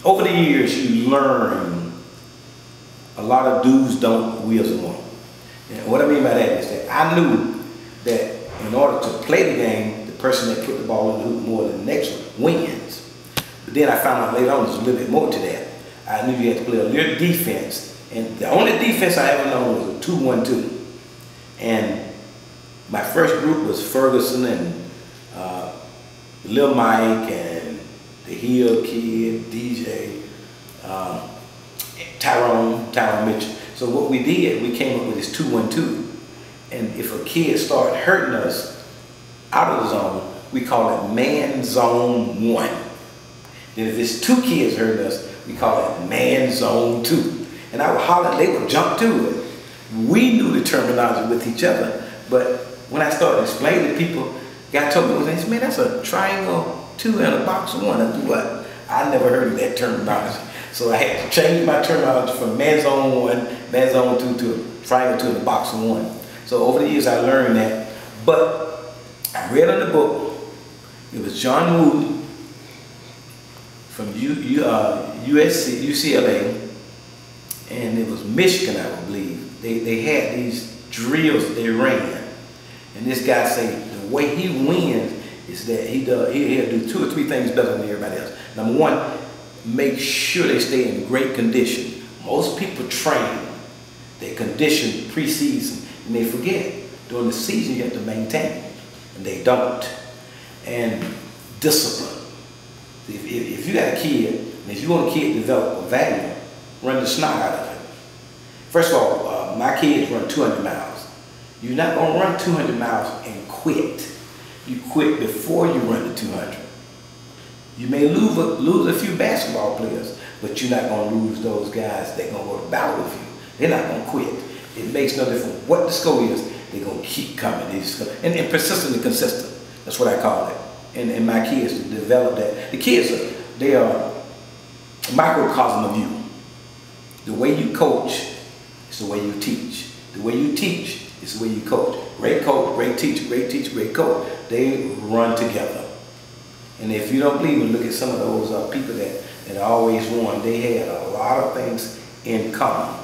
over the years, you learn a lot of do's, don't, wills, and won't. And what I mean by that is that I knew that in order to play the game, the person that put the ball in the hoop more than the next one wins. But then I found out later on there's a little bit more to that. I knew you had to play a little defense, and the only defense I ever known was a 2-1-2. And my first group was Ferguson and Lil Mike and the Hill Kid, DJ, Tyrone Mitchell. So what we did, we came up with this 2-1-2. And if a kid started hurting us out of the zone, we call it man zone 1. Then if it's 2 kids hurting us, we call it man zone 2. And I would holler, they would jump to it. We knew the terminology with each other, but when I started explaining to people, guy told me, man, that's a triangle 2 and a box of 1. I do what? I never heard of that terminology. So I had to change my terminology from man zone 1, man zone 2 to a triangle 2 and a box of 1. So over the years I learned that. But I read in the book, it was John Wooden from UCLA, and it was Michigan, I believe. They had these drills they ran. And this guy said the way he wins is that he'll do 2 or 3 things better than everybody else. Number 1, make sure they stay in great condition. Most people train, they condition preseason, and they forget. During the season you have to maintain, and they don't. And discipline. If you got a kid, and if you want a kid to develop a value, run the snot out of it. First of all, my kids run 200 miles. You're not going to run 200 miles and quit. You quit before you run the 200. You may lose a few basketball players, but you're not going to lose those guys that are going to go to battle with you. They're not going to quit. It makes no difference what the score is, they're going to keep coming. And persistent and consistent. That's what I call it. And my kids to develop that. The kids, they are a microcosm of you. The way you coach is the way you teach. The way you teach is the way you coach. Great coach, great teacher, great coach. They run together. And if you don't believe me, look at some of those people that always won. They had a lot of things in common.